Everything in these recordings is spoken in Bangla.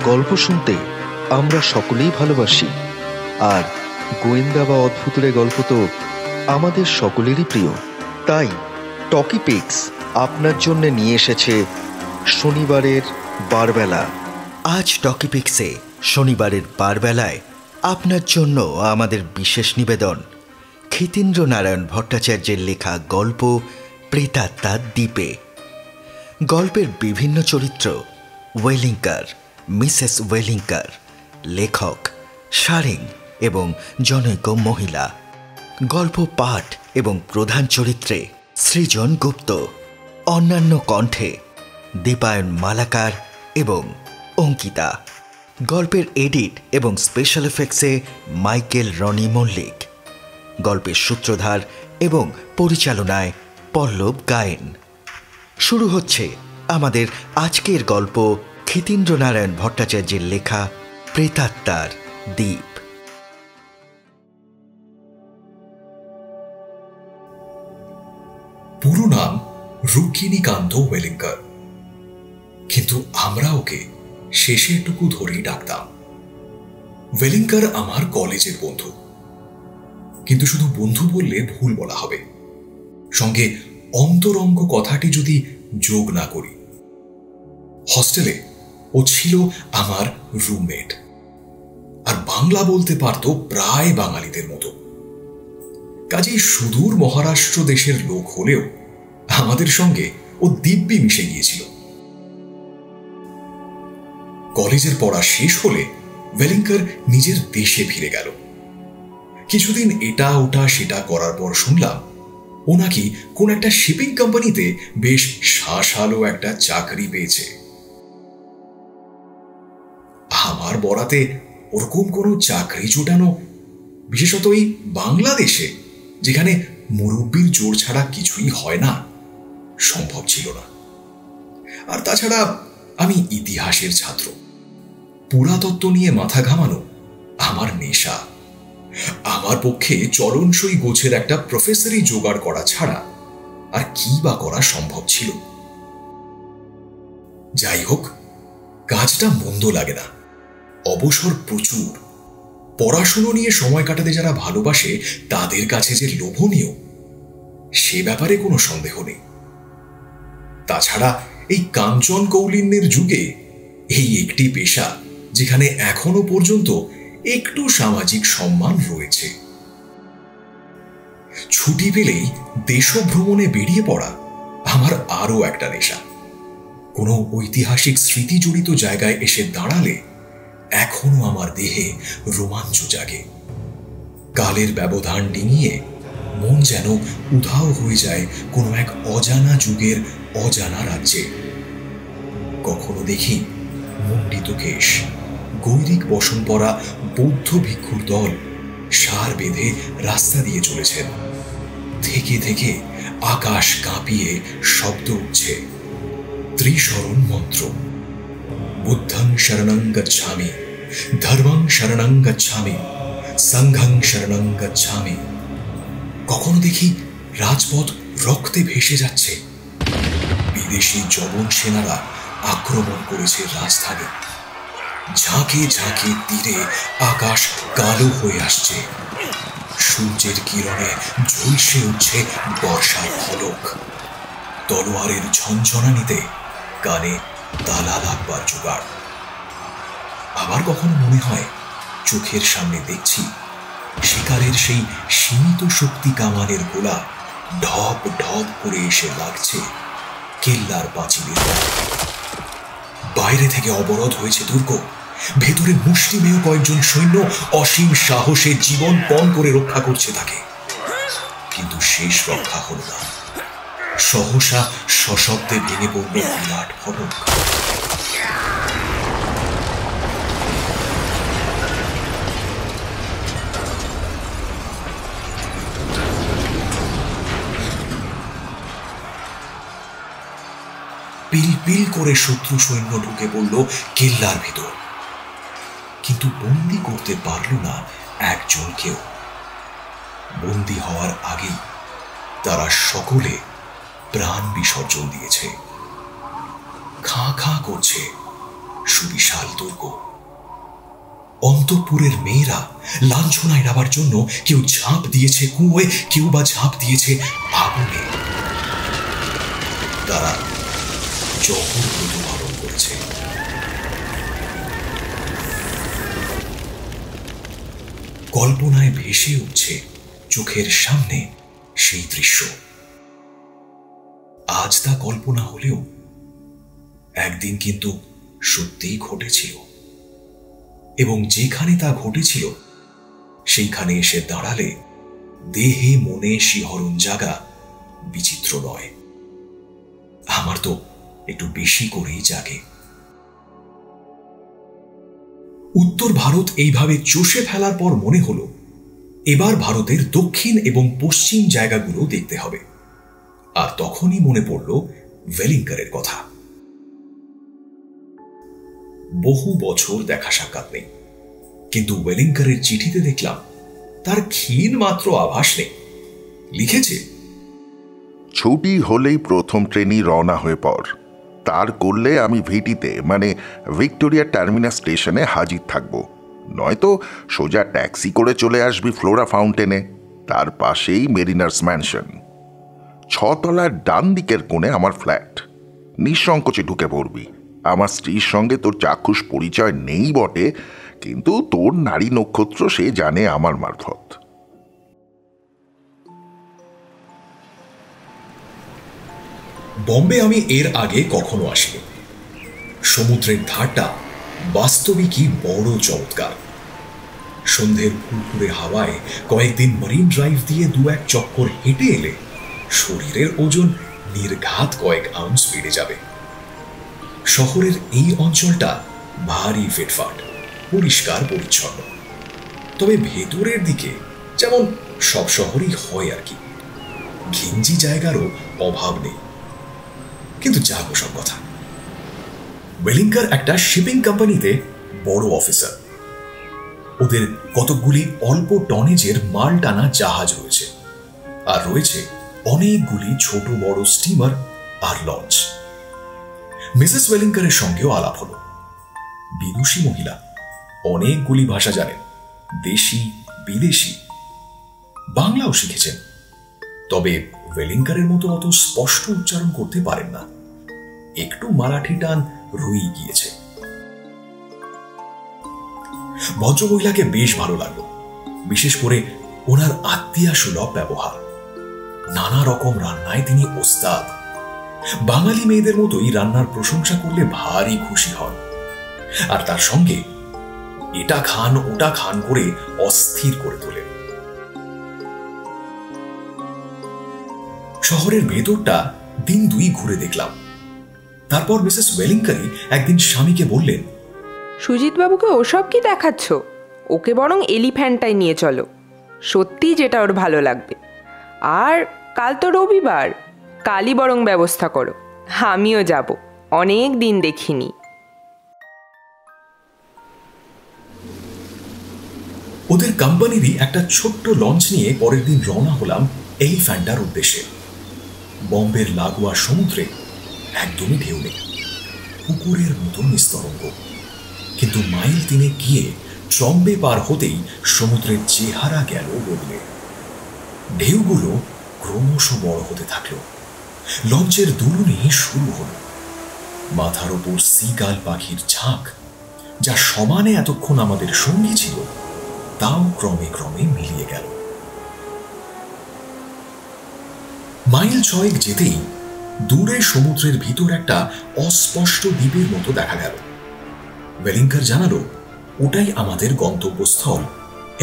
গল্প শুনতে আমরা সকলেই ভালোবাসি, আর গোয়েন্দা বা অদ্ভুতের গল্প তো আমাদের সকলেরই প্রিয়। তাই টকিপিক্স আপনার জন্য নিয়ে এসেছে শনিবারের বারবেলা। আজ টকিপিক্সে শনিবারের বারবেলায় আপনার জন্য আমাদের বিশেষ নিবেদন ক্ষিতীন্দ্র নারায়ণ ভট্টাচার্যের লেখা গল্প প্রেতাত্মার দ্বীপে। গল্পের বিভিন্ন চরিত্র ওয়েলিংকার, মিসেস ওয়েলিংকার, লেখক সারেং এবং জনৈক মহিলা। গল্প পাঠ এবং প্রধান চরিত্রে সৃজন গুপ্ত, অন্যান্য কণ্ঠে দীপায়ন মালাকার এবং অঙ্কিতা। গল্পের এডিট এবং স্পেশাল এফেক্টসে মাইকেল রনি মল্লিক। গল্পের সূত্রধার এবং পরিচালনায় পল্লব গায়েন। শুরু হচ্ছে আমাদের আজকের গল্প ক্ষিতীন্দ্র নারায়ণ ভট্টাচার্যের লেখা প্রেতাত্মার দ্বীপ। পুরো নাম রুক্মিণীকান্ত ওয়েলিংকার, কিন্তু আমরা ওকে শেষেরটুকু ধরেই ডাকতাম। ওয়েলিংকার আমার কলেজের বন্ধু, কিন্তু শুধু বন্ধু বললে ভুল বলা হবে। সঙ্গে অন্তরঙ্গ কথাটি যদি যোগ না করি। হস্টেলে ও ছিল আমার রুমমেট, আর বাংলা বলতে পারত প্রায় বাঙালিদের মতো। কাজেই সুদূর মহারাষ্ট্র দেশের লোক হলেও আমাদের সঙ্গে ও দিব্যি মিশে গিয়েছিল। কলেজের পড়া শেষ হলে ওয়েলিংকার নিজের দেশে ফিরে গেল। কিছুদিন এটা ওটা সেটা করার পর শুনলাম ও নাকি কোন একটা শিপিং কোম্পানিতে বেশ শাসালো একটা চাকরি পেয়েছে। আমার বরাতে ওরকম কোনো চাকরি জোটানো, বিশেষত এই বাংলাদেশে যেখানে মুরব্বির জোর ছাড়া কিছুই হয় না, সম্ভব ছিল না। আর তাছাড়া আমি ইতিহাসের ছাত্র, পুরাতত্ত্ব নিয়ে মাথা ঘামানো আমার নেশা। আমার পক্ষে চলনসই গোছের একটা প্রফেসরই জোগাড় করা ছাড়া আর কি বা করা সম্ভব ছিল। যাই হোক, কাজটা মন্দ লাগে না, অবসর প্রচুর। পড়াশুনো নিয়ে সময় কাটাতে যারা ভালোবাসে তাদের কাছে যে লোভনীয়, সে ব্যাপারে কোনো সন্দেহ নেই। তাছাড়া এই কাঞ্চন কৌলিন্যের যুগে এই একটি পেশা যেখানে এখনো পর্যন্ত একটু সামাজিক সম্মান রয়েছে। ছুটি পেলেই দেশভ্রমণে বেরিয়ে পড়া আমার আরো একটা নেশা। কোনো ঐতিহাসিক স্মৃতি জড়িত জায়গায় এসে দাঁড়ালে এখনো আমার দেহে রোমাঞ্চ জাগে। কালের ব্যবধান ডিঙিয়ে মন যেন উধাও হয়ে যায় কোনো এক অজানা যুগের অজানা রাজ্যে। কখনো দেখি মণ্ডিত কেশ, গৈরিক বসন পরা বৌদ্ধ ভিক্ষুর দল সার বেঁধে রাস্তা দিয়ে চলেছেন। থেকে থেকে আকাশ কাঁপিয়ে শব্দ উঠছে ত্রিশরণ মন্ত্র। বুদ্ধং শরণং গচ্ছামি, ধর্মং শরণং গচ্ছামি, সংঘং শরণং গচ্ছামি। কখনো দেখি রাজপথ রক্তে ভেসে যাচ্ছে। বিদেশি জবন সেনারা আক্রমণ করেছে রাজধানী। ঝাঁকে ঝাঁকে তীরে আকাশ কালো হয়ে আসছে। সূর্যের কিরণে ঝলসে উঠছে বর্ষার ফলক। তলোয়ারের ঝনঝনানিতে কানে তালা লাগবার জোগাড়। আবার কখনো মনে হয় চোখের সামনে দেখছি শিকারের সেই সীমিত শক্তি কামানের গোলা ঢপ ঢপ করে এসে লাগছে কেল্লার পাঁচিলের। বাইরে থেকে অবরোধ হয়েছে দুর্গ, ভেতরে মুষ্টিমেয় কয়েকজন সৈন্য অসীম সাহসে জীবন পণ করে রক্ষা করছে তাকে। কিন্তু শেষ রক্ষা হল না। সহসা সশব্দে ভেঙে পড়ল বিরাট ফটক। পিল পিল করে শত্রু সৈন্য ঢুকে পড়ল কেল্লার ভিতর, কিন্তু বন্দি করতে পারল না একজনকেও। বন্দি হওয়ার আগেই তারা সকলে প্রাণ বিসর্জন দিয়েছে। খাঁ খাঁ করছে সুবিশাল দুর্গ। অন্তঃপুরের মেয়েরা লাঞ্ছনা এড়াবার জন্য কেউ ঝাঁপ দিয়েছে কুয়োয়, কেউ বা ঝাঁপ দিয়েছে আগুনে। তারা জহর ব্রত পালন করেছে। কল্পনায় ভেসে উঠছে চোখের সামনে সেই দৃশ্য। আজ তা কল্পনা হলেও একদিন কিন্তু সত্যিই ঘটেছিল, এবং যেখানে তা ঘটেছিল সেইখানে এসে দাঁড়ালে দেহে মনে শিহরণ জাগা বিচিত্র নয়। আমার তো একটু বেশি করেই জাগে। উত্তর ভারত এইভাবে চষে ফেলার পর মনে হলো এবার ভারতের দক্ষিণ এবং পশ্চিম জায়গাগুলো দেখতে হবে। আর তখনই মনে পড়ল ওয়েলিংকারের কথা। বহু বছর দেখা সাক্ষাৎ নেই, কিন্তু ওয়েলিংকারের চিঠিতে দেখলাম তার ক্ষীণ মাত্র আভাস নেই। লিখেছে, ছুটি হলেই প্রথম ট্রেনই রওনা হয়ে পড়। তার করলে আমি ভিটিতে মানে ভিক্টোরিয়া টার্মিনাস স্টেশনে হাজির থাকব, নয়তো সোজা ট্যাক্সি করে চলে আসবি ফ্লোরা ফাউন্টেনে। তার পাশেই মেরিনার্স ম্যানশন। 6 তলার ডান দিকের কোণে আমার ফ্ল্যাট। নিঃসংকোচে ঢুকে পড়বি। আমার স্ত্রীর সঙ্গে তোর চাক্ষুষ পরিচয় নেই বটে, কিন্তু তোর নারী নক্ষত্র সে জানে আমার মারফত। বম্বে আমি এর আগে কখনো আসিনি। সমুদ্রের ধারটা বাস্তবিকই বড় চমৎকার। সন্ধ্যের ফুরফুরে হাওয়ায় কয়েকদিন মরিন ড্রাইভ দিয়ে 2-1 চক্কর হেঁটে এলে শরীরের ওজন নির্ঘাত কয়েক আউন্স বেড়ে যাবে। শহরের এই অঞ্চলটা ভারী ফিটফাট, পরিষ্কার পরিচ্ছন্ন। তবে ভেতরের দিকে যেমন সব শহরেই হয় আর কি, ঘিঞ্জি জায়গারও অভাব নেই। কিন্তু যাবো সব কথা। ওয়েলিংকার একটা শিপিং কোম্পানিতে বড় অফিসার। ওদের কতকগুলি অল্প টনেজের মাল টানা জাহাজ রয়েছে, আর রয়েছে অনেকগুলি ছোট বড় স্টিমার আর লঞ্চ। মিসেস ওয়েলিংকারের সঙ্গেও আলাপ হলো। বিদুষী মহিলা, অনেকগুলি ভাষা জানেন, দেশি বিদেশি, বাংলাও শিখেছেন। তবে ওয়েলিংকারের মতো অত স্পষ্ট উচ্চারণ করতে পারেন না। একটু মারাঠি টান রয়ে গিয়েছে। ভদ্রমহিলাকে বেশ ভালো লাগলো, বিশেষ করে ওনার আত্মীয়া সুলভ ব্যবহার। নানা রকম রান্নায় তিনি ওস্তাদ। বাঙালি মেয়েদের মতোই রান্নার প্রশংসা করলে ভারী খুশি হন, আর তার সঙ্গে এটা খান ওটা খান করে অস্থির করে তোলেন। শহরের ভেতরটা দিন 2 ঘুরে দেখলাম। তারপর মিসেস ওয়েলিংকারি একদিন স্বামীকে বললেন, সুজিত বাবুকে ওসব কি দেখাচ্ছ? ওকে বরং এলিফ্যান্টায় নিয়ে চলো, সত্যি যেটা ওর ভালো লাগবে। আর কাল তো রবিবার, কালই বরং ব্যবস্থা করো, আমিও যাব, অনেক দিন দেখিনি। ওদের কোম্পানিরই একটা ছোট্ট লঞ্চ নিয়ে পরের দিন রওনা হলাম এলিফ্যান্টার উদ্দেশ্যে। বম্বের লাগোয়া সমুদ্রে একদমই ঢেউ নেই, পুকুরের মতো নিস্তরঙ্গ। কিন্তু মাইল 3 গিয়ে ট্রম্বে পার হতেই সমুদ্রের চেহারা গেল বদলে। ঢেউগুলো ক্রমশ বড় হতে থাকলো। লঞ্চের দুলুনি শুরু হলো। মাথার ওপর সিগাল পাখির ঝাঁক, যা সমানে এতক্ষণ আমাদের সঙ্গী ছিল, তাও ক্রমে ক্রমে মিলিয়ে গেল। মাইল 6 যেতেই দূরে সমুদ্রের ভিতর একটা অস্পষ্ট দ্বীপের মতো দেখা গেল। ওয়েলিংকার জানালো ওটাই আমাদের গন্তব্যস্থল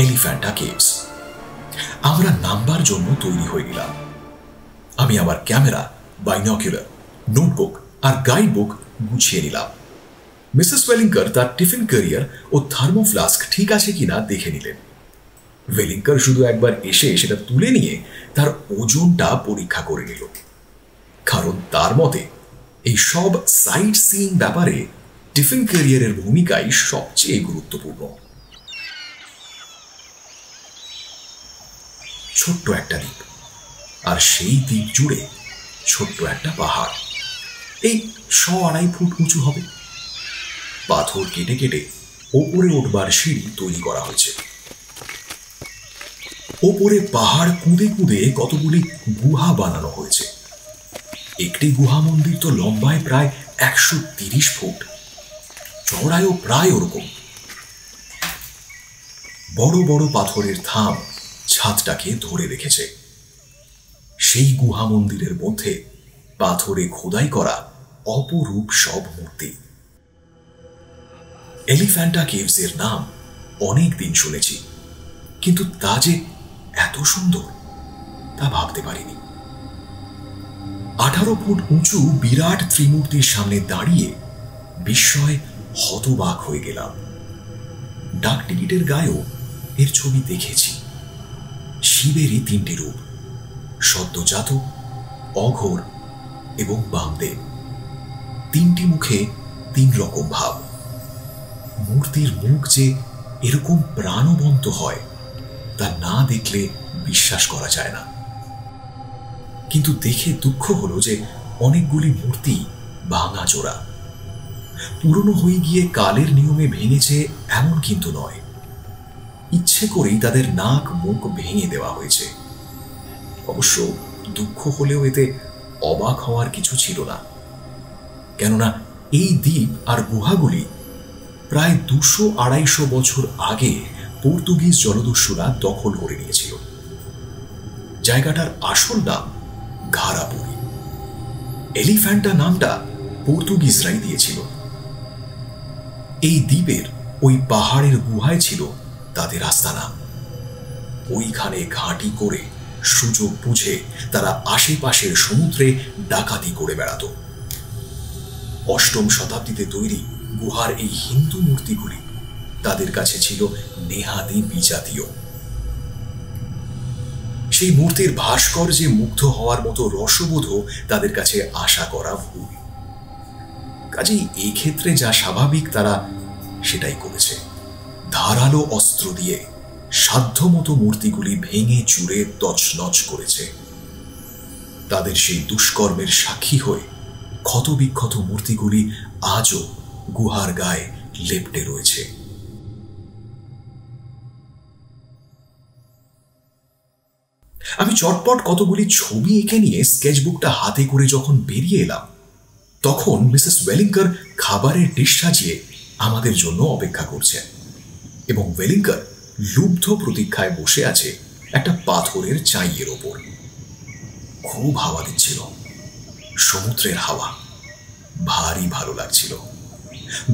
এলিফ্যান্টা কেভস। আমরা নামবার জন্য তৈরি হয়ে গেলাম। আমি আমার ক্যামেরা, বাইনোকুলার, নোটবুক আর গাইড বুক গুছিয়ে নিলাম। মিসেস ওয়েলিংকার তার টিফিন ক্যারিয়ার ও থার্মোফ্লাস্ক ঠিক আছে কিনা দেখে নিলেন। ওয়েলিংকার শুধু একবার এসে সেটা তুলে নিয়ে তার ওজনটা পরীক্ষা করে নিল, কারণ তার মতে এই সব সাইট সিইং ব্যাপারে টিফিন ক্যারিয়ারের ভূমিকাই সবচেয়ে গুরুত্বপূর্ণ। ছোট্ট একটা দ্বীপ, আর সেই দ্বীপ জুড়ে ছোট্ট একটা পাহাড়, এই 1.5 ফুট উঁচু হবে। পাথর কেটে কেটে ওপরে উঠবার সিঁড়ি তৈরি করা হয়েছে। ওপরে পাহাড় কুঁদে কুঁদে কতগুলি গুহা বানানো হয়েছে। একটি গুহা মন্দির তো লম্বায় প্রায় 130 ফুট, চওড়ায়ও প্রায় ওরকম। বড় বড় পাথরের থাম ছাদটাকে ধরে রেখেছে। সেই গুহা মন্দিরের মধ্যে পাথরে খোদাই করা অপরূপ সব মূর্তি। এলিফ্যান্টা কেভস এর নাম অনেক দিন শুনেছি, কিন্তু তা যে এত সুন্দর তা ভাবতে পারিনি। 18 ফুট উঁচু বিরাট ত্রিমূর্তির সামনে দাঁড়িয়ে বিস্ময় হতবাক হয়ে গেলাম। ডাক টিকিটের গায়েও এর ছবি দেখেছি। শিবেরই 3টি রূপ, সদ্যজাত, অঘোর এবং বামদেব। 3টি মুখে 3 রকম ভাব। মূর্তির মুখ যে এরকম প্রাণবন্ত হয় তা না দেখলে বিশ্বাস করা যায় না। কিন্তু দেখে দুঃখ হলো যে অনেকগুলি মূর্তি ভাঙাচোরা। পুরনো হয়ে গিয়ে কালের নিয়মে ভেঙেছে এমন কিন্তু নয়, ইচ্ছে করেই তাদের নাক মুখ ভেঙে দেওয়া হয়েছে। অবশ্য দুঃখ হলেও এতে অবাক হওয়ার কিছু ছিল না, কেননা এই দ্বীপ আর গুহাগুলি প্রায় 200-250 বছর আগে পর্তুগিজ জলদস্যুরা দখল করে নিয়েছিল। জায়গাটার আসল নাম ঘারাপুরি। এলিফ্যান্টা নামটা পর্তুগিজরাই দিয়েছিল। এই দ্বীপের ওই পাহাড়ের গুহায় ছিল তাদের আস্তানা। ওইখানে ঘাঁটি করে সুযোগ বুঝে তারা আশেপাশের সমুদ্রে ডাকাতি করে বেড়াত। 8ম শতাব্দীতে তৈরি গুহার এই হিন্দু মূর্তিগুলি তাদের কাছে ছিল নেহাতি বিজাতীয়। সেই মূর্তির ভাস্কর্যে মুগ্ধ হওয়ার মতো রসবোধও তাদের কাছে আশা করা ভুল। কাজেই এই ক্ষেত্রে যা স্বাভাবিক তারা সেটাই করেছে। ধারালো অস্ত্র দিয়ে সাধ্যমতো মূর্তিগুলি ভেঙে চুরে তছনছ করেছে। তাদের সেই দুষ্কর্মের সাক্ষী হয়ে ক্ষতবিক্ষত মূর্তিগুলি আজও গুহার গায়ে লেপ্টে রয়েছে। আমি চটপট কতগুলি ছবি এঁকে নিয়ে স্কেচবুকটা হাতে করে যখন বেরিয়ে এলাম, তখন মিসেস ওয়েলিংকার খাবারের ডিশ সাজিয়ে আমাদের জন্য অপেক্ষা করছেন এবং ওয়েলিংকার লুব্ধ প্রতীক্ষায় বসে আছে একটা পাথরের চাইয়ের ওপর। খুব হাওয়া দিচ্ছিল, সমুদ্রের হাওয়া। ভারী ভালো লাগছিল।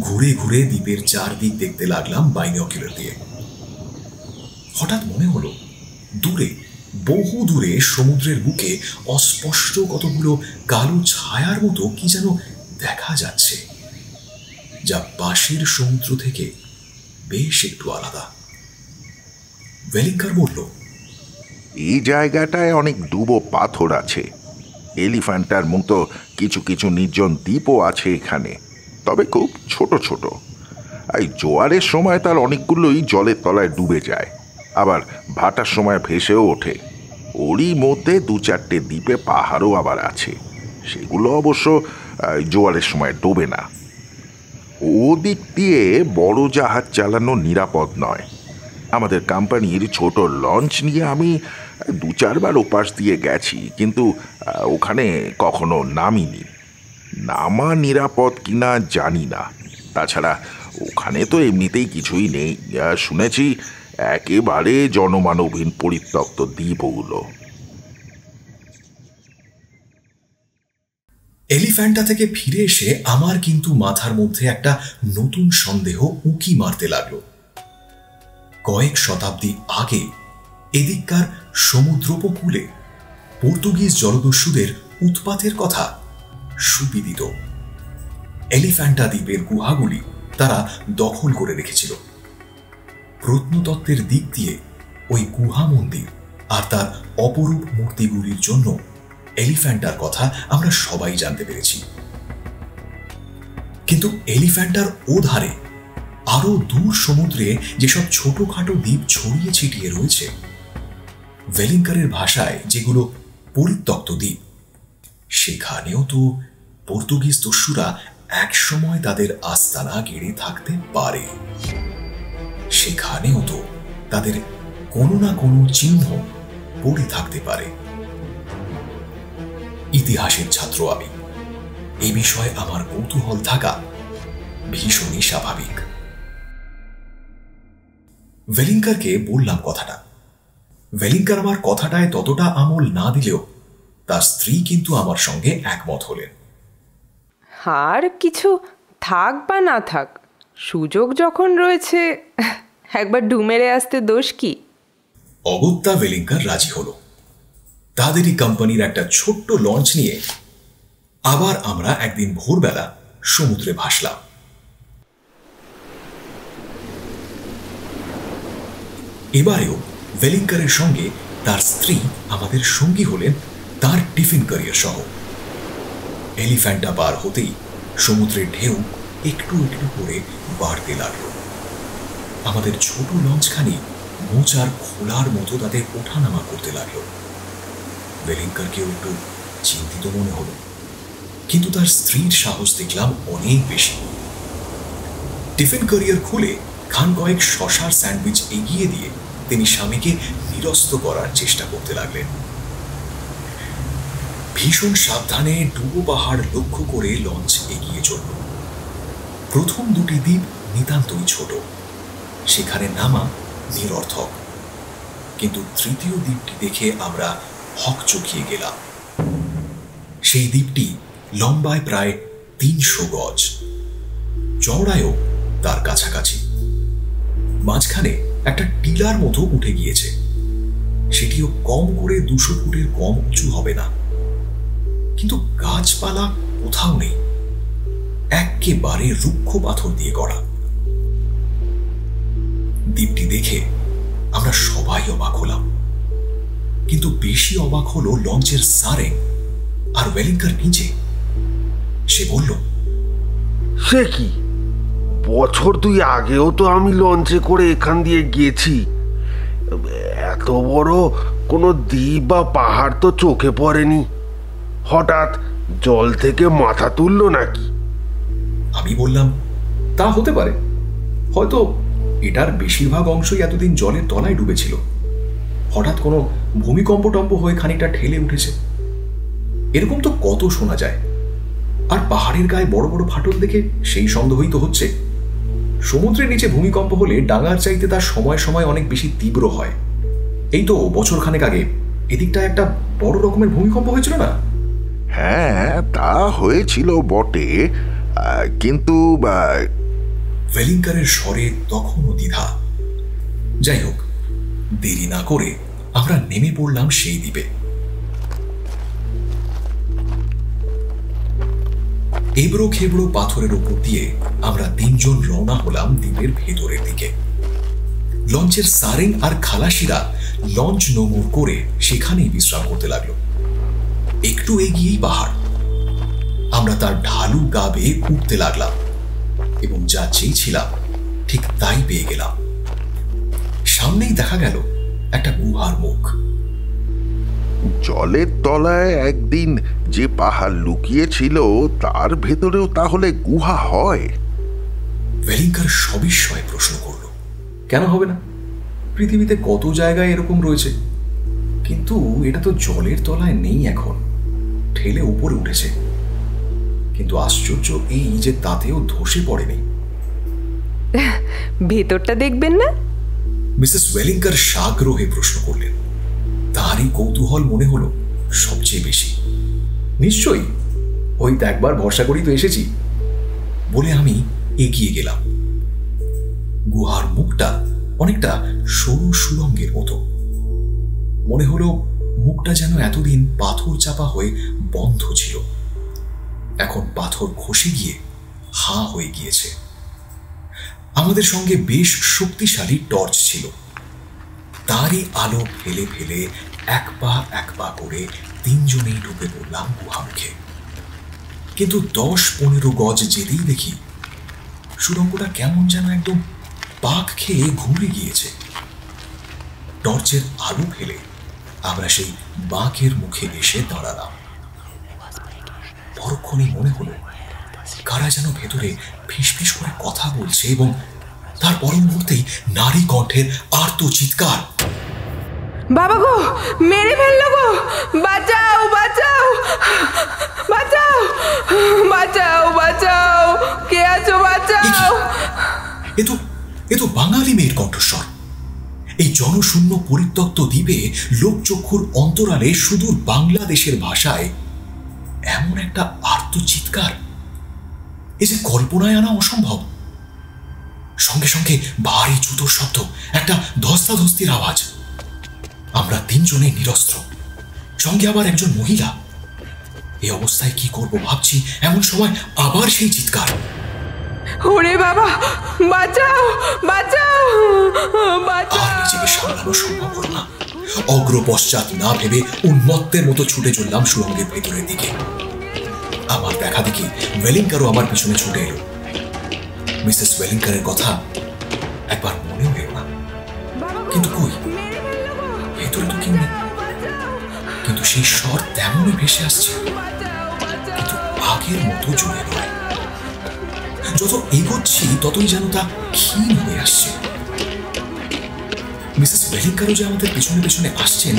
ঘুরে ঘুরে দ্বীপের চারদিক দেখতে লাগলাম বাইনোকুলার দিয়ে। হঠাৎ মনে হলো দূরে, বহু দূরে সমুদ্রের বুকে অস্পষ্ট কতগুলো কালো ছায়ার মতো কি যেন দেখা যাচ্ছে, যা পাশের সমুদ্র থেকে বেশ একটু আলাদা। ওয়েলিংকার বলল, এই জায়গাটায় অনেক ডুবো পাথর আছে। এলিফ্যান্টার মতো কিছু কিছু নির্জন দ্বীপও আছে এখানে, তবে খুব ছোট ছোট। এই জোয়ারের সময় তার অনেকগুলোই জলের তলায় ডুবে যায়, আবার ভাটার সময় ভেসেও ওঠে। ওরই মধ্যে 2-4টে দ্বীপে পাহাড়ও আবার আছে, সেগুলো অবশ্য জোয়ারের সময় ডোবে না। ওদিক দিয়ে বড় জাহাজ চালানো নিরাপদ নয়। আমাদের কোম্পানির ছোট লঞ্চ নিয়ে আমি 2-4 বার ওপাশ দিয়ে গেছি, কিন্তু ওখানে কখনো নামিনি। নামা নিরাপদ কিনা জানি না। তাছাড়া ওখানে তো এমনিতেই কিছুই নেই, শুনেছি একেবারে জনমানবহীন পরিত্যক্ত দ্বীপ ওগুলো। এলিফ্যান্টা থেকে ফিরে এসে আমার কিন্তু মাথার মধ্যে একটা নতুন সন্দেহ উঁকি মারতে লাগলো। কয়েক শতাব্দী আগে এদিককার সমুদ্রোপকূলে পর্তুগিজ জলদস্যুদের উৎপাতের কথা সুবিদিত। এলিফ্যান্টা দ্বীপের গুহাগুলি তারা দখল করে রেখেছিল। প্রত্নতত্ত্বের দিক দিয়ে ওই গুহা মন্দির আর তার অপরূপ মূর্তিগুলির জন্য এলিফ্যান্টার কথা আমরা সবাই জানতে পেরেছি। কিন্তু এলিফ্যান্টার ও ধারে আরো দূর সমুদ্রে যেসব ছোটখাটো দ্বীপ ছড়িয়ে ছিটিয়ে রয়েছে, ওয়েলিংকারের ভাষায় যেগুলো পরিত্যক্ত দ্বীপ, সেখানেও তো পর্তুগিজ দস্যুরা এক সময় তাদের আস্তানা গেড়ে থাকতে পারে। সেখানেও তো তাদের কোনো না কোনো চিহ্ন পড়ে থাকতে পারে। ইতিহাসের ছাত্র আমি, এই বিষয়ে আমার কৌতূহল থাকা ভীষণই স্বাভাবিক। ওয়েলিংকারকে বললাম কথাটা। ওয়েলিংকার আমার কথাটায় ততটা আমল না দিলেও তার স্ত্রী কিন্তু আমার সঙ্গে একমত হলেন। আর কিছু থাক বা না থাক, সুযোগ যখন রয়েছে একবার ডু মেরে আসতে দোষ কি? অগত্যা ওয়েলিংকার রাজি হলো। তাদেরই কোম্পানির একটা ছোট্ট লঞ্চ নিয়ে আবার আমরা একদিন ভোরবেলা সমুদ্রে ভাসলাম। এবারেও ওয়েলিংকারের সঙ্গে তার স্ত্রী আমাদের সঙ্গী হলেন তার টিফিন ক্যারিয়ার সহ। এলিফ্যান্টা পার হতেই সমুদ্রের ঢেউ একটু একটু করে বাড়তে লাগলো। আমাদের ছোট লঞ্চখানি মোচার খোলার মতো তাদের ওঠানামা করতে লাগলো। ওয়েলিংকারকেও একটু চিন্তিত মনে হলো, কিন্তু তার স্ত্রীর সাহস দেখলাম অনেক বেশি। টিফিন ক্যারিয়ার খুলে খান কয়েক শশার স্যান্ডউইচ এগিয়ে দিয়ে তিনি স্বামীকে নিরস্ত করার চেষ্টা করতে লাগলেন। ভীষণ সাবধানে ডুবো পাহাড় লক্ষ্য করে লঞ্চ এগিয়ে চলল। প্রথম দুটি দ্বীপ নিতান্তই ছোট, সেখানে নামা নিরর্থক, কিন্তু তৃতীয় দ্বীপটি দেখে আমরা হকচকিয়ে গেলাম। সেই দ্বীপটি লম্বায় প্রায় ৩০০ গজ, চওড়ায়ও তার কাছাকাছি। মাঝখানে একটা টিলার মতো উঠে গিয়েছে, সেটিও কম করে ২০০ ফুটের কম উঁচু হবে না, কিন্তু গাছপালা কোথাও নেই, একেবারে রুক্ষ পাথর দিয়ে গড়া। দ্বীপটি দেখে আমরা সবাই অবাক হলাম, কিন্তু বেশি অবাক হলো লঞ্চের সারেং আর ওয়েলিংকার নিচে। সে বলল, সে কি, বছর ২ আগেও তো আমি লঞ্চে করে এখান দিয়ে গেছি। এত বড় কোনো দ্বীপ বা পাহাড় তো চোখে পড়েনি। হঠাৎ জল থেকে মাথা তুললো নাকি? আমি বললাম, তা হতে পারে, হয়তো এটার বেশিরভাগ অংশই এতদিন জলের তলায় ডুবেছিল, হঠাৎ কোনো ভূমিকম্প টম্প হয়ে খানিকটা ঠেলে উঠেছে। এরকম তো কত শোনা যায়। আর পাহাড়ের গায়ে বড় বড় ফাটল দেখে সেই সন্দেহই তো হচ্ছে। সমুদ্রের নিচে ভূমিকম্প হলে ডাঙার চাইতে তার সময় সময় অনেক বেশি তীব্র হয়। এই তো বছরখানেক আগে এদিকটা একটা বড় রকমের ভূমিকম্প হয়েছিল না? হ্যাঁ, তা হয়েছিল বটে, কিন্তু ওয়েলিংকারের স্বরে তখনও দ্বিধা। যাই হোক, দেরি না করে আমরা নেমে পড়লাম সেই দ্বীপে। এবড়ো খেবড়ো পাথরের উপর দিয়ে আমরা ৩ জন রওনা হলাম দ্বীপের ভেতরের দিকে। লঞ্চের সারেং আর খালাসিরা লঞ্চ নোঙর করে সেখানেই বিশ্রাম করতে লাগলো। একটু এগিয়েই পাহাড়। আমরা তার ঢালু গা বেয়ে উঠতে লাগলাম এবং যা চেয়েছিলাম ঠিক তাই পেয়ে গেলাম। সামনেই দেখা গেল একটা গুহার মুখ। জলের তলায় একদিন যে পাহাড় লুকিয়েছিল তার ভেতরেও তাহলে গুহা হয়? ওয়েলিংকার সবিস্ময়ে প্রশ্ন করল। কেন হবে না? পৃথিবীতে কত জায়গায় এরকম রয়েছে, কিন্তু এটা তো জলের তলায় নেই, এখন ঠেলে উপরে উঠেছে। কিন্তু আশ্চর্য এই যে তাতেও ধসে পড়েনি। ভেতরটা দেখবেন না? মিসেস ওয়েলিংকার সাগ্রহে প্রশ্ন করলেন। তারই কৌতূহল মনে হলো সবচেয়ে বেশি। নিশ্চয়ই, ওই তো একবার ভরসা করেই তো এসেছি বলে আমি এগিয়ে গেলাম। গুহার মুখটা অনেকটা সরু সুড়ঙ্গের মতো। মনে হলো মুখটা যেন এতদিন পাথর চাপা হয়ে বন্ধ ছিল, এখন পাথর খসে গিয়ে হাঁ হয়ে গিয়েছে। আমাদের সঙ্গে বেশ শক্তিশালী টর্চ ছিল, তারই আলো ফেলে ফেলে এক পা করে ৩ জনেই ঢুকে পড়লাম গুহা মুখে। কিন্তু ১০-১৫ গজ যেতেই দেখি সুড়ঙ্গটা কেমন যেন একদম পাক খেয়ে ঘুরে গিয়েছে। টর্চের আলো ফেলে আমরা সেই বাঁকের মুখে এসে দাঁড়ালাম। পরক্ষণেই মনে হলো কারা যেন ভেতরে ফিসফিস করে কথা বলছে এবং তার পর মুহূর্তেই নারী কণ্ঠের আর্ত চিৎকার, বাবা গো, মেরে ফেললো গো, বাঁচাও বাঁচাও বাঁচাও বাঁচাও বাঁচাও, কে আছো বাঁচাও। এ তো বাঙালি মেয়ের কণ্ঠস্বর। এই জনশূন্য পরিত্যক্ত দ্বীপে লোকচক্ষুর অন্তরালে সুদূর বাংলাদেশের ভাষায় এমন একটা আর্ত চিৎকার, এ যে কল্পনায় আনা অসম্ভব। সঙ্গে সঙ্গে ভারী জুতোর শব্দ, একটা ধস্তাধস্তির আওয়াজ। আমরা তিনজনে নিরস্ত্র, সঙ্গে আবার একজন মহিলা। এই অবস্থায় কি করব ভাবছি, এমন সময় আবার সেই চিৎকার, ওরে বাবা, বাঁচাও বাঁচাও বাঁচাও। আর নিজেকে সামলানো সম্ভব হলো না। অগ্র পশ্চাৎ না ভেবে উন্মত্তের মতো ছুটে চললাম সুড়ঙ্গের ভেতরের দিকে। আমার দেখা দেখি ওয়েলিংকারও আমার পিছনে ছুটে এলো। মিসেস ওয়েলিংকারের কথা একবার মনেও এলো না, কিন্তু কই, ভেতরে তো কেউ নেই। কিন্তু সেই স্বর তেমনই ভেসে আসছে, কিন্তু আগের মতো জোরে নয়। যত এগোচ্ছি ততই যেন তা ক্ষীণ হয়ে আসছে। মিসেস ওয়েলিংকারও যে আমাদের পেছনে পেছনে আসছেন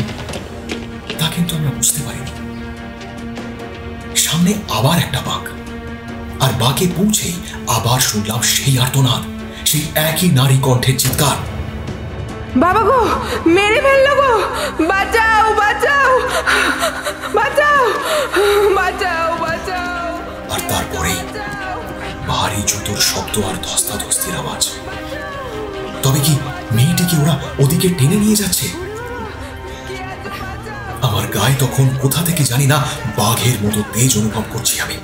তা কিন্তু আমরা বুঝতে পারিনি। সামনে আবার একটা বাঁক, আর বাঁকে পৌঁছেই আবার শুনলাম সেই আর্তনাদ, সেই একই নারী কণ্ঠের চিৎকার, বাবা গো, মেরে ফেললো গো, বাঁচাও বাঁচাও বাঁচাও বাঁচাও বাঁচাও। আর তারপরেই ভারী জুতোর শব্দ আর ধস্তাধস্তির আওয়াজ। তবে কি মেয়েটিকে ওরা ওদিকে টেনে নিয়ে যাচ্ছে? আমার গায়ে তখন কোথা থেকে জানি না বাঘের মতো তেজ অনুভব করছি আমি।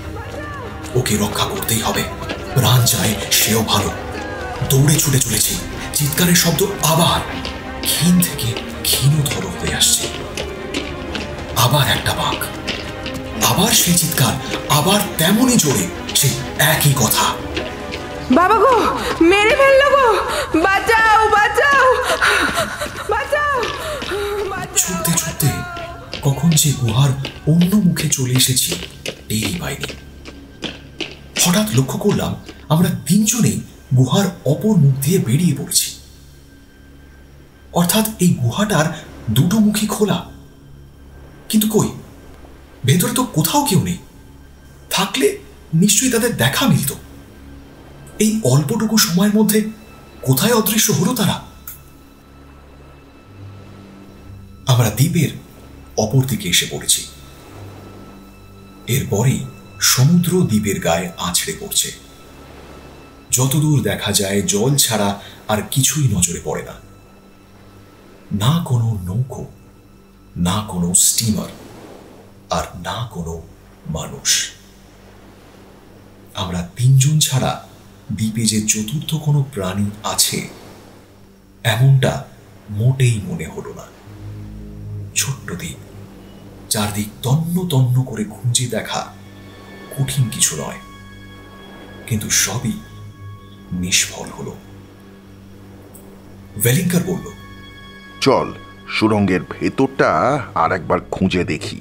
ওকে রক্ষা করতেই হবে, প্রাণ যায় সেও ভালো। দৌড়ে ছুটে চলেছি, চিৎকারের শব্দ আবার ক্ষীণ থেকে ক্ষীণতর হয়ে আসছে। আবার একটা বাঘ, আবার সেই চিৎকার, আবার তেমনই জোরে সেই একই কথা, বাবা গো, মেরে ফেললো গো, বাঁচাও বাঁচাও বাঁচাও। ছুটতে ছুটতে কখন যে গুহার অন্য মুখে চলে এসেছি টেরই পাইনি। হঠাৎ লক্ষ্য করলাম আমরা তিনজনেই গুহার অপর মুখ দিয়ে বেরিয়ে পড়েছি। অর্থাৎ এই গুহাটার দুটো মুখই খোলা, কিন্তু কই, ভেতরে তো কোথাও কেউ নেই। থাকলে নিশ্চয়ই তাদের দেখা মিলত। এই অল্পটুকু সময়ের মধ্যে কোথায় অদৃশ্য হলো তারা? আমরা দ্বীপের অপর দিকে এসে পড়েছি। এরপরেই সমুদ্র দ্বীপের গায়ে আছড়ে পড়ছে। যতদূর দেখা যায় জল ছাড়া আর কিছুই নজরে পড়ে না। না কোনো নৌকো, না কোনো স্টিমার, আর না কোনো মানুষ। আমরা তিনজন ছাড়া দ্বীপে যে চতুর্থ কোনো প্রাণী আছে এমনটা মোটেই মনে হলো না। ছোট্ট দ্বীপ, চারদিক তন্ন তন্ন করে খুঁজে দেখা কঠিন কিছু নয়, কিন্তু সবই নিষ্ফল হলো। ওয়েলিংকার বলল, চল সুড়ঙ্গের ভেতরটা আর একবার খুঁজে দেখি।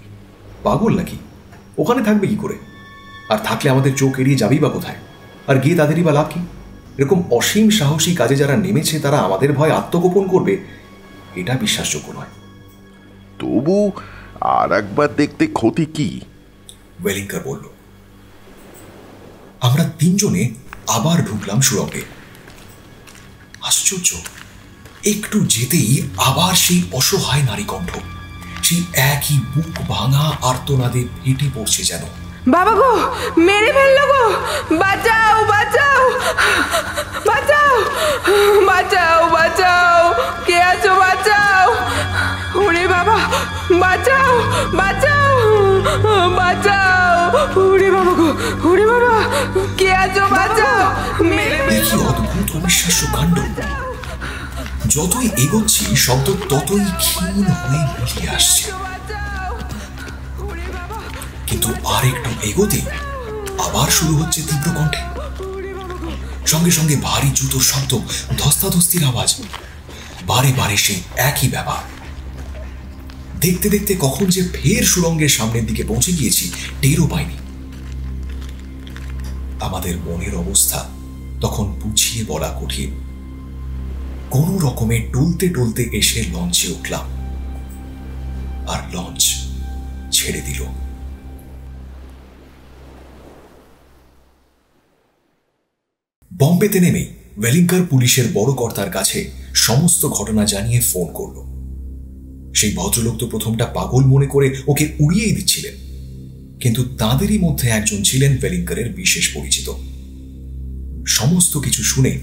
পাগল নাকি? ওখানে থাকবে কি করে? আর থাকলে আমাদের চোখ এড়িয়ে যাবেই বা কোথায়? আর গিয়ে তাদেরই বা লাভ কি? এরকম অসীম সাহসী কাজে যারা নেমেছে তারা আমাদের ভয় আত্মগোপন করবে, এটা বিশ্বাসযোগ্য নয়। তবু আর একবার দেখতে ক্ষতি কি? ওয়েলিংকার বলল। আমরা তিনজনে আবার ঢুকলাম সুড়ঙ্গে। আশ্চর্য, একটু যেতেই আবার সেই অসহায় নারী কণ্ঠ, সেই একই বুক ভাঙা আর্তনাদে ফেটে পড়ছে যেন, বাবা গো, মেরে ফেললো গো, বাঁচাও বাঁচাও বাঁচাও বাঁচাও বাঁচাও, কে আছো বাঁচাও। ওরে বাবা, বাঁচাও বাঁচাও বাঁচাও, ওরে বাবা গো, ওরে বাবা, কে আছো বাঁচাও, মেরে কি অদ্ভুত অবিশ্বাস্য কাণ্ড। যতই এগোচ্ছি শব্দ ততই ক্ষীণ হয়ে মিলিয়ে আসছে, কিন্তু আর একটু এগোতে আবার শুরু হচ্ছে তীব্র কণ্ঠে। সঙ্গে সঙ্গে ভারী জুতোর শব্দ, ধস্তাধস্তির আওয়াজ, বারে বারে সেই একই ব্যাপার। দেখতে দেখতে কখন যে ফের সুড়ঙ্গের সামনের দিকে পৌঁছে গিয়েছি টেরও পাইনি। আমাদের মনের অবস্থা তখন বুঝিয়ে বলা কঠিন। কোনো রকমে টলতে টলতে এসে লঞ্চে উঠলাম, আর লঞ্চ ছেড়ে দিল। বম্বেতে নেমেই ওয়েলিংকার পুলিশের বড় কর্তার কাছে সমস্ত ঘটনা জানিয়ে ফোন করল। সেই ভদ্রলোক তো প্রথমটা পাগল মনে করে ওকে উড়িয়েই দিচ্ছিলেন, কিন্তু তাদেরই মধ্যে একজন ছিলেন ওয়েলিংকারের বিশেষ পরিচিত। সমস্ত কিছু শুনে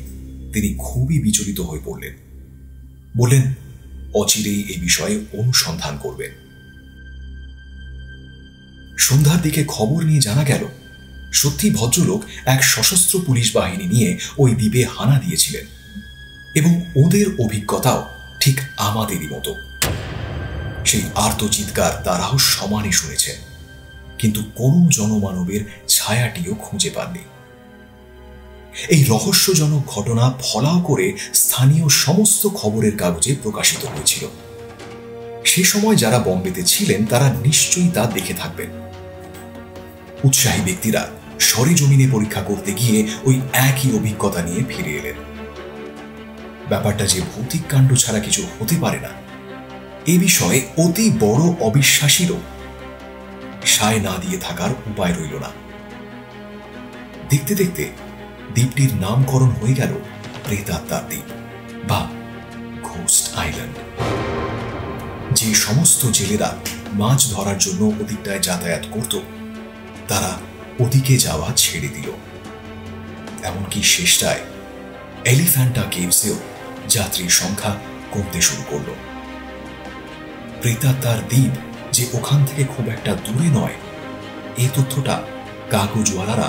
তিনি খুবই বিচলিত হয়ে পড়লেন। বললেন অচিরেই এই বিষয়ে অনুসন্ধান করবেন। সন্ধ্যার দিকে খবর নিয়ে জানা গেল সত্যি ভদ্রলোক এক সশস্ত্র পুলিশ বাহিনী নিয়ে ওই দ্বীপে হানা দিয়েছিলেন, এবং ওদের অভিজ্ঞতাও ঠিক আমাদেরই মতো। সেই আর্তচিৎকার তারাও সমানে শুনেছে, কিন্তু কোনো জনমানবের ছায়াটিও খুঁজে পাননি। এই রহস্যজনক ঘটনা ফলাও করে স্থানীয় সমস্ত খবরের কাগজে প্রকাশিত হয়েছিল। সে সময় যারা বম্বেতে ছিলেন তারা নিশ্চয়ই তা দেখে থাকবেন। উৎসাহী ব্যক্তিরা সরেজমিনে পরীক্ষা করতে গিয়ে ওই একই অভিজ্ঞতা নিয়ে ফিরে এলেন। ব্যাপারটা যে ভৌতিক কাণ্ড ছাড়া কিছু হতে পারে না, এ বিষয়ে অতি বড় অবিশ্বাসীরও সায় না দিয়ে থাকার উপায় রইল না। দেখতে দেখতে দ্বীপটির নামকরণ হয়ে গেল প্রেতাত্মার দ্বীপ বা ঘোস্ট আইল্যান্ড। যে সমস্ত জেলেরা মাছ ধরার জন্য ওদিকটায় যাতায়াত করত তারা ওদিকে যাওয়া ছেড়ে দিল। এমনকি শেষটায় এলিফ্যান্টা কেভসেও যাত্রীর সংখ্যা কমতে শুরু করল। প্রেতাত্মার দ্বীপ যে ওখান থেকে খুব একটা দূরে নয়, এই তথ্যটা কাগজওয়ালারা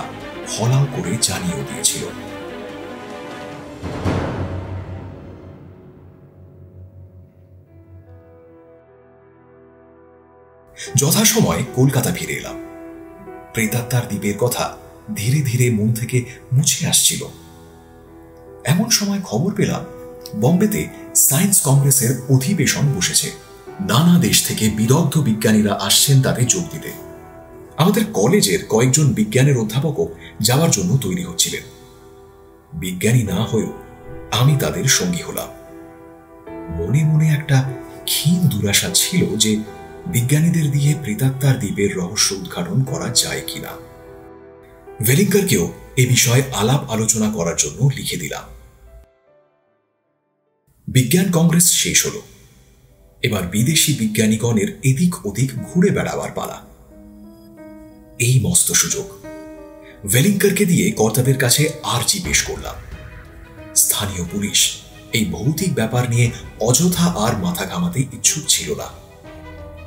ফলাও করে জানিয়েও দিয়েছিল। যথাসময়ে কলকাতা ফিরে এলাম। প্রেতাত্মার দ্বীপের কথা ধীরে ধীরে মন থেকে মুছে আসছিল। এমন সময় খবর পেলাম বম্বেতে সায়েন্স কংগ্রেসের অধিবেশন বসেছে। নানা দেশ থেকে বিদগ্ধ বিজ্ঞানীরা আসছেন তাতে যোগ দিতে। আমাদের কলেজের কয়েকজন বিজ্ঞানের অধ্যাপকও যাওয়ার জন্য তৈরি হচ্ছিলেন। বিজ্ঞানী না হয়েও আমি তাদের সঙ্গী হলাম। মনে মনে একটা ক্ষীণ দুরাশা ছিল যে বিজ্ঞানীদের দিয়ে প্রেতাত্মার দ্বীপের রহস্য উদ্ঘাটন করা যায় কিনা। ওয়েলিংকারকেও এ বিষয়ে আলাপ আলোচনা করার জন্য লিখে দিলাম। বিজ্ঞান কংগ্রেস শেষ হল। এবার বিদেশি বিজ্ঞানীগণের এদিক ওদিক ঘুরে বেড়াবার পালা। এই মস্ত সুযোগ। ওয়েলিংকারকে দিয়ে কর্তাদের কাছে আর্জি পেশ করলাম। স্থানীয় পুলিশ এই ভৌতিক ব্যাপার নিয়ে অযথা আর মাথা ঘামাতে ইচ্ছুক ছিল না,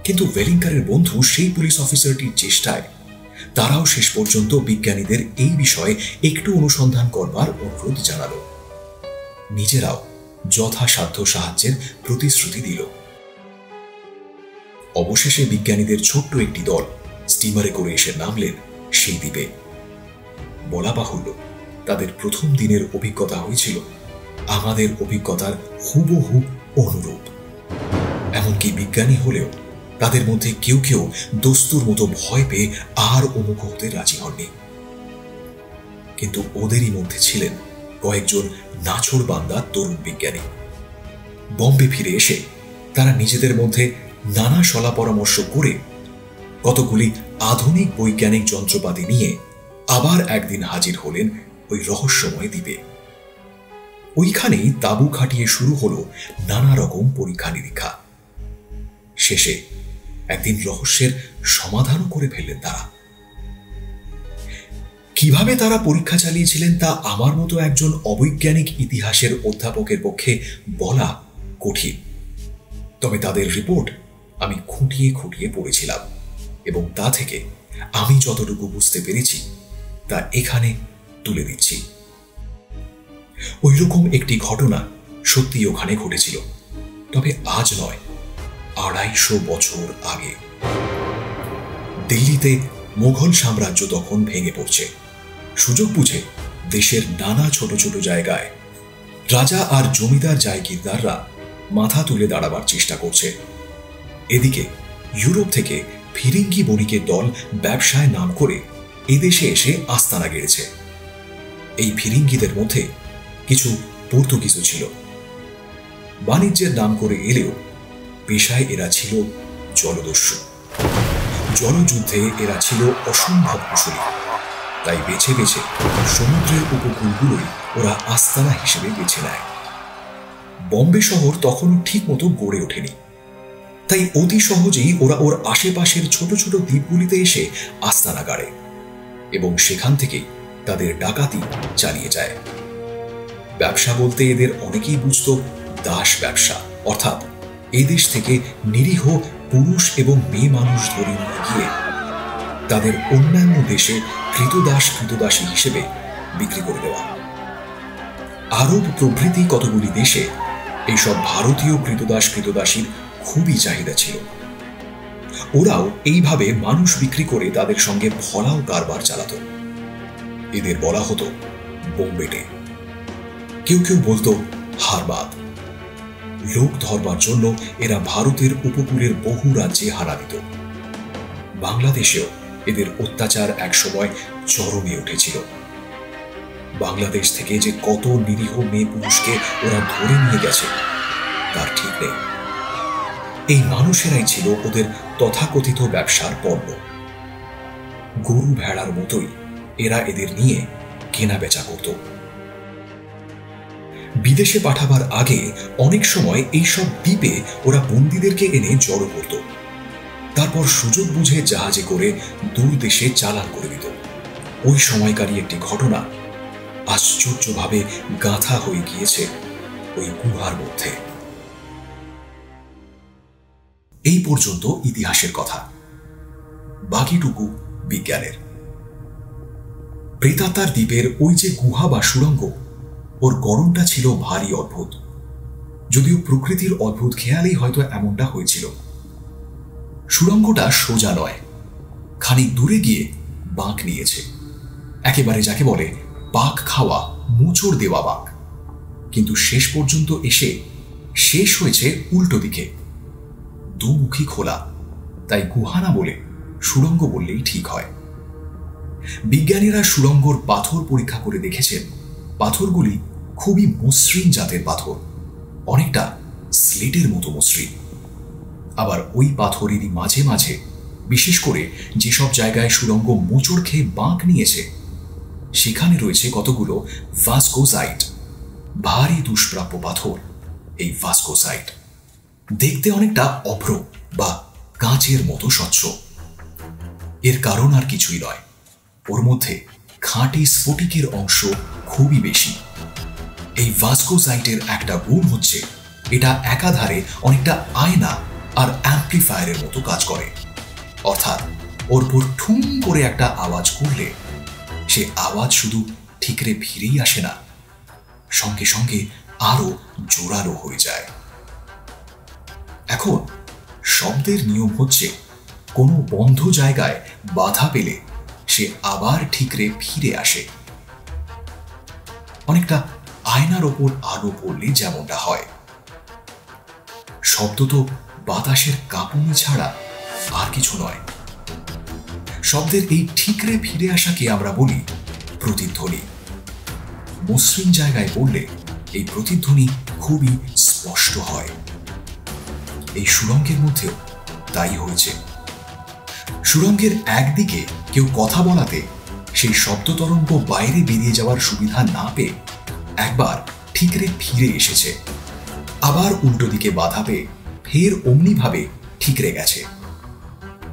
কিন্তু ওয়েলিংকারের বন্ধু সেই পুলিশ অফিসারটির চেষ্টায় তারাও শেষ পর্যন্ত বিজ্ঞানীদের এই বিষয়ে একটু অনুসন্ধান করবার অনুরোধ জানাল। নিজেরাও যথাসাধ্য সাহায্যের প্রতিশ্রুতি দিল। অবশেষে বিজ্ঞানীদের ছোট্ট একটি দল স্টিমারে করে এসে নামলেন সেই দ্বীপে। বলা বাহুল্য, তাদের প্রথম দিনের অভিজ্ঞতা হয়েছিল আমাদের অভিজ্ঞতার হুবহু অনুরূপ। এমনকি বিজ্ঞানী হলেও তাদের মধ্যে কেউ কেউ দস্তুর মতো ভয় পেয়ে আর উন্মুখ হতে রাজি হননি। কিন্তু ওদেরই মধ্যে ছিলেন কয়েকজন নাছোড়বান্দা তরুণ বিজ্ঞানী। বম্বে ফিরে এসে তারা নিজেদের মধ্যে নানা সলা পরামর্শ করে কতগুলি আধুনিক বৈজ্ঞানিক যন্ত্রপাতি নিয়ে আবার একদিন হাজির হলেন ওই রহস্যময় দ্বীপে। ওইখানেই তাঁবু খাটিয়ে শুরু হলো নানা রকম পরীক্ষা নিরীক্ষা। শেষে একদিন রহস্যের সমাধানও করে ফেললেন তারা। কিভাবে তারা পরীক্ষা চালিয়েছিলেন তা আমার মতো একজন অবৈজ্ঞানিক ইতিহাসের অধ্যাপকের পক্ষে বলা কঠিন। তবে তাদের রিপোর্ট আমি খুঁটিয়ে খুঁটিয়ে পড়েছিলাম, এবং তা থেকে আমি যতটুকু বুঝতে পেরেছি তা এখানে তুলে দিচ্ছি। ওইরকম একটি ঘটনা সত্যি ওখানে ঘটেছিল, তবে আজ নয়, 250 বছর আগে। দিল্লিতে মুঘল সাম্রাজ্য তখন ভেঙে পড়ছে। সুযোগ বুঝে দেশের নানা ছোট ছোট জায়গায় রাজা আর জমিদার জায়গিরদাররা মাথা তুলে দাঁড়াবার চেষ্টা করছে। এদিকে ইউরোপ থেকে ফিরিঙ্গি বণিকের দল ব্যবসায় নাম করে এদেশে এসে আস্তানা গেড়েছে। এই ফিরিঙ্গিদের মধ্যে কিছু পর্তুগিজও ছিল। বাণিজ্যের নাম করে এলেও পেশায় এরা ছিল জলদস্যু। জলযুদ্ধে এরা ছিল অসম্ভব কুশলী। তাই বেছে বেছে সমুদ্রের উপকূলগুলোই ওরা আস্তানা হিসেবে বেছে নেয়। বম্বে শহর তখনও ঠিক মতো গড়ে ওঠেনি, তাই অতি সহজেই ওরা ওর আশেপাশের ছোট ছোট দ্বীপগুলিতে এসে আস্তানা গাড়ে এবং সেখান থেকেই তাদের ডাকাতি চালিয়ে যায়। ব্যবসা বলতে এদের অনেকেই বুঝত দাস ব্যবসা, অর্থাৎ এদেশ থেকে নিরীহ পুরুষ এবং মেয়ে মানুষ ধরে নিয়ে গিয়ে তাদের অন্যান্য দেশে কৃতদাসী হিসেবে বিক্রি করে দেওয়া। আরব প্রভৃতি কতগুলি দেশে এইসব ভারতীয় কৃতদাসীর খুবই চাহিদা ছিল। ওরাও এইভাবে মানুষ বিক্রি করে তাদের সঙ্গে ফলাও কারবার চালাত। এদের বলা হতো বোম্বেটে, কেউ কেউ বলতো হারবাদ। লোক ধরবার জন্য এরা ভারতের উপকূলের বহু রাজ্যে হানা দিত। বাংলাদেশেও এদের অত্যাচার একসময় চরমে উঠেছিল। বাংলাদেশ থেকে যে কত নিরীহ মেয়ে পুরুষকে ওরা ধরে নিয়ে গেছে তার ঠিক নেই। এই মানুষেরাই ছিল ওদের তথাকথিত ব্যবসার পণ্য। গরু ভেড়ার মতোই এরা এদের নিয়ে কেনা বেচা করত। বিদেশে পাঠাবার আগে অনেক সময় এইসব দ্বীপে ওরা বন্দীদেরকে এনে জড়ো করত। তারপর সুযোগ বুঝে জাহাজে করে দূর দেশে চালান করে দিত। ওই সময়কারী একটি ঘটনা আশ্চর্যভাবে গাঁথা হয়ে গিয়েছে ওই গুহার মধ্যে। এই পর্যন্ত ইতিহাসের কথা, বাকিটুকু বিজ্ঞানের। প্রেতাত্মার দ্বীপের ওই যে গুহা বা সুড়ঙ্গ, ওর গড়নটা ছিল ভারী অদ্ভুত। যদিও প্রকৃতির অদ্ভুত খেয়ালেই হয়তো এমনটা হয়েছিল। সুড়ঙ্গটা সোজা নয়, খানিক দূরে গিয়ে বাঁক নিয়েছে, একেবারে যাকে বলে পাক খাওয়া মোচড় দেওয়া বাঁক। কিন্তু শেষ পর্যন্ত এসে শেষ হয়েছে উল্টো দিকে, দুমুখী খোলা। তাই গুহা না বলে সুড়ঙ্গ বললেই ঠিক হয়। বিজ্ঞানীরা সুড়ঙ্গর পাথর পরীক্ষা করে দেখেছেন পাথরগুলি খুবই মসৃণ জাতের পাথর, অনেকটা স্লেটের মতো মসৃণ। আবার ওই পাথরেরই মাঝে মাঝে, বিশেষ করে যেসব জায়গায় সুড়ঙ্গ মোচড় খেয়ে বাঁক নিয়েছে, সেখানে রয়েছে কতগুলো ভাস্কোসাইট, ভারী দুষ্প্রাপ্য পাথর। এই ভাস্কোসাইট দেখতে অনেকটা অভ্র বা কাঁচের মতো স্বচ্ছ। এর কারণ আর কিছুই নয়, ওর মধ্যে খাঁটি স্ফটিকের অংশ খুবই বেশি। এই ভাস্কোসাইটের একটা গুণ হচ্ছে এটা একাধারে অনেকটা আয়না আর অ্যাম্প্লিফায়ারের মতো কাজ করে। অর্থাৎ ওর উপর ঠুম করে একটা আওয়াজ করলে সে আওয়াজ শুধু ঠিকরে ফিরেই আসে না, সঙ্গে সঙ্গে আরো জোরালো হয়ে যায়। এখন শব্দের নিয়ম হচ্ছে কোনো বন্ধ জায়গায় বাধা পেলে সে আবার ঠিকরে ফিরে আসে, অনেকটা আয়নার ওপর আলো পড়লে যেমনটা হয়। শব্দ তো বাতাসের কাঁপুনি ছাড়া আর কিছু নয়। শব্দের এই ঠিকরে ফিরে আসাকে আমরা বলি প্রতিধ্বনি। মসৃণ জায়গায় পড়লে এই প্রতিধ্বনি খুবই স্পষ্ট হয়। এই সুড়ঙ্গের মধ্যেও তাই হয়েছে। সুড়ঙ্গের একদিকে কেউ কথা বলাতে সেই শব্দ তরঙ্গ বাইরে বেরিয়ে যাওয়ার সুবিধা না পেয়ে একবার ঠিকরে ফিরে এসেছে, আবার উল্টো দিকে বাধা পেয়ে ফের অমনিভাবে ঠিকরে গেছে।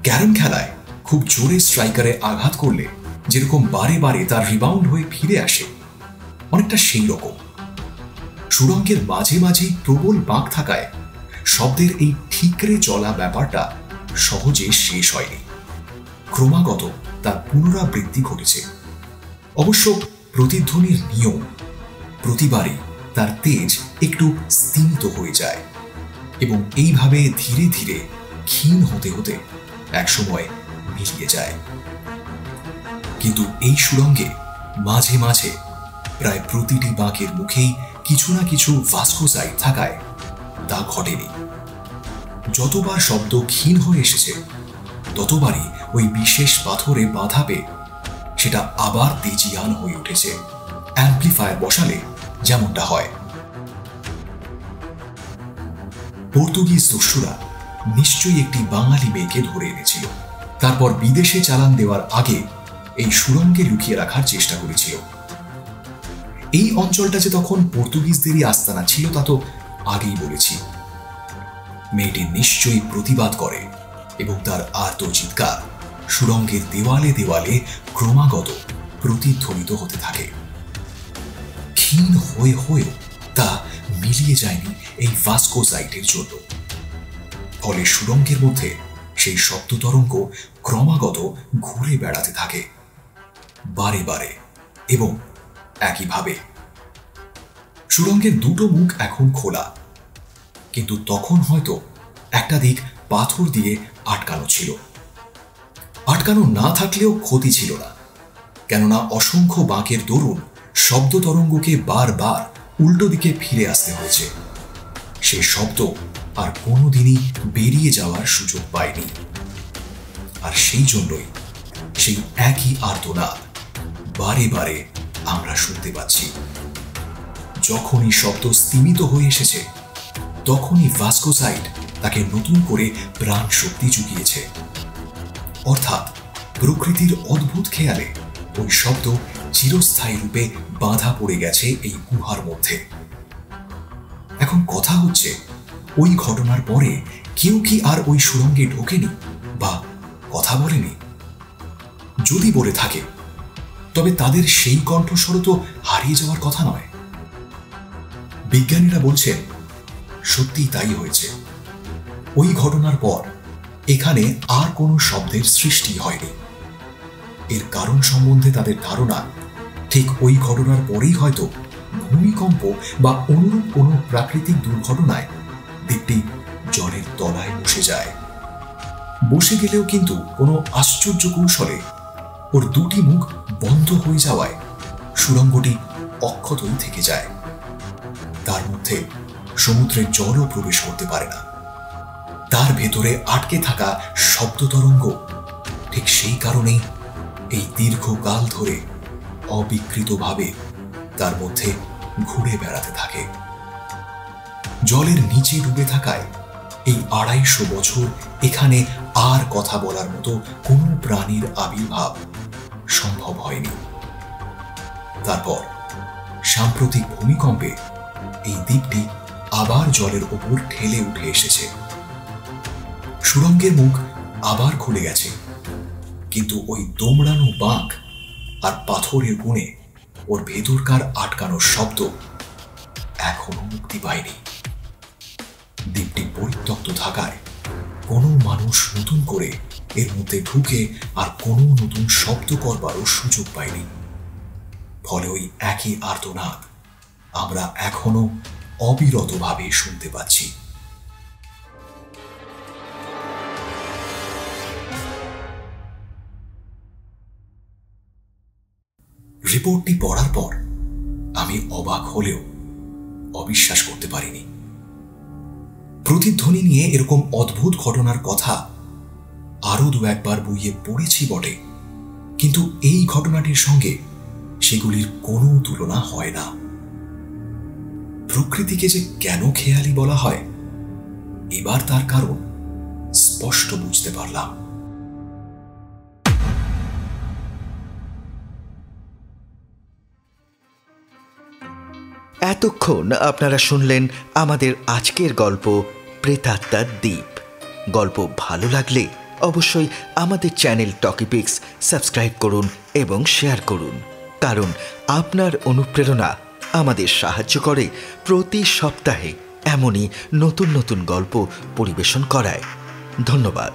ক্যারম খেলায় খুব জোরে স্ট্রাইকারে আঘাত করলে যেরকম বারে বারে তার রিবাউন্ড হয়ে ফিরে আসে, অনেকটা সেই রকম। সুড়ঙ্গের মাঝে মাঝেই প্রবল বাঁক থাকায় শব্দের এই ঠিকরে চলা ব্যাপারটা সহজে শেষ হয়নি, ক্রমাগত তার পুনরাবৃত্তি ঘটেছে। অবশ্য প্রতিধ্বনির নিয়ম, প্রতিবারই তার তেজ একটু স্তিমিত হয়ে যায় এবং এইভাবে ধীরে ধীরে ক্ষীণ হতে হতে একসময় মিলিয়ে যায়। কিন্তু এই সুড়ঙ্গে মাঝে মাঝে প্রায় প্রতিটি বাঁকের মুখেই কিছু না কিছু ভাস্কোসাইট থাকায় তা ঘটেনি। যতবার শব্দ ক্ষীণ হয়ে এসেছে ততবারই ওই বিশেষ পাথরে বাধা পেয়ে সেটা আবার তেজিয়ান হয়ে উঠেছে অ্যাম্প্লিফায়ার বসালে যেমনটা হয়। পর্তুগিজ দস্যুরা নিশ্চয়ই একটি বাঙালি মেয়েকে ধরে এনেছিল, তারপর বিদেশে চালান দেওয়ার আগে এই সুড়ঙ্গে লুকিয়ে রাখার চেষ্টা করেছিল। এই অঞ্চলটা যে তখন পর্তুগিজদেরই আস্তানা ছিল তা তো আগেই বলেছি। মেয়েটি নিশ্চয়ই প্রতিবাদ করে এবং তার আর্ত চিৎকার সুড়ঙ্গের দেওয়ালে দেওয়ালে ক্রমাগত প্রতিধ্বনিত হতে থাকে। ক্ষীণ হয়ে হয়েও তা মিলিয়ে যায়নি এই ভাস্কো সাইটের জন্য। ফলে সুড়ঙ্গের মধ্যে সেই শব্দ তরঙ্গ ক্রমাগত ঘুরে বেড়াতে থাকে, বারে বারে এবং একইভাবে। সুড়ঙ্গের দুটো মুখ এখন খোলা, কিন্তু তখন হয়তো একটা দিক পাথর দিয়ে আটকানো ছিল। আটকানো না থাকলেও ক্ষতি ছিল না, কেননা অসংখ্য বাঁকের দরুন শব্দ তরঙ্গকে বারবার উল্টো দিকে ফিরে আসতে হয়েছে। সে শব্দ আর কোনোদিনই বেরিয়ে যাওয়ার সুযোগ পায়নি। আর সেই জন্যই সেই একই আর্তনাদ বারে বারে আমরা শুনতে পাচ্ছি। যখনই শব্দ স্তিমিত হয়ে এসেছে, তখনই ভাস্কো সাইট তাকে নতুন করে প্রাণ শক্তি জুগিয়েছে। অর্থাৎ প্রকৃতির অদ্ভুত খেয়ালে ওই শব্দ চিরস্থায়ী রূপে বাঁধা পড়ে গেছে এই গুহার মধ্যে। এখন কথা হচ্ছে, ওই ঘটনার পরে কেউ কি আর ওই সুড়ঙ্গে ঢোকেনি বা কথা বলেনি? যদি বলে থাকে, তবে তাদের সেই কণ্ঠস্বর তো হারিয়ে যাওয়ার কথা নয়। বিজ্ঞানীরা বলছেন সত্যিই তাই হয়েছে। ওই ঘটনার পর এখানে আর কোনো শব্দের সৃষ্টি হয়নি। এর কারণ সম্বন্ধে তাদের ধারণা, ঠিক ওই ঘটনার পরেই হয়তো ভূমিকম্প বা অনুরূপ কোনো প্রাকৃতিক দুর্ঘটনায় দ্বীপটি জলের তলায় বসে যায়। বসে গেলেও কিন্তু কোনো আশ্চর্য কৌশলে ওর দুটি মুখ বন্ধ হয়ে যাওয়ায় সুড়ঙ্গটি অক্ষতই থেকে যায়। তার মধ্যে সমুদ্রের জলও প্রবেশ করতে পারে না। তার ভেতরে আটকে থাকা শব্দ তরঙ্গ ঠিক সেই কারণেই এই দীর্ঘকাল ধরে অবিকৃতভাবে তার মধ্যে ঘুরে বেড়াতে থাকে। জলের নিচে ডুবে থাকায় এই ২৫০ বছর এখানে আর কথা বলার মতো কোনো প্রাণীর আবির্ভাব সম্ভব হয়নি। তারপর সাম্প্রতিক ভূমিকম্পে এই দ্বীপটি আবার জলের ওপর ঠেলে উঠে এসেছে। সুড়ঙ্গের মুখ আবার খুলে গেছে, কিন্তু ওই দোমড়ানো বাঁক আর পাথরের গুণে ওর ভেতরকার আটকানো শব্দ এখনো মুক্তি পায়নি। দ্বীপটি পরিত্যক্ত থাকায় কোনো মানুষ নতুন করে এর মধ্যে ঢুকে আর কোনো নতুন শব্দ করবারও সুযোগ পায়নি। ফলে ওই একই আর্তনাদ আমরা এখনো অবিরতভাবে শুনতে পাচ্ছি। রিপোর্টটি পড়ার পর আমি অবাক হলেও অবিশ্বাস করতে পারিনি। প্রতিধ্বনি নিয়ে এরকম অদ্ভুত ঘটনার কথা আরো দু একবার বইয়ে পড়েছি বটে, কিন্তু এই ঘটনাটির সঙ্গে সেগুলির কোনো তুলনা হয় না। প্রকৃতিকে যে কেন খেয়ালি বলা হয়, এবার তার কারণ স্পষ্ট বুঝতে পারলাম। এতক্ষণ আপনারা শুনলেন আমাদের আজকের গল্প প্রেতাত্মার দ্বীপ। গল্প ভালো লাগলে অবশ্যই আমাদের চ্যানেল টকিপিক্স সাবস্ক্রাইব করুন এবং শেয়ার করুন, কারণ আপনার অনুপ্রেরণা আমাদের সাহায্য করে প্রতি সপ্তাহে এমনই নতুন নতুন গল্প পরিবেশন করায়। ধন্যবাদ।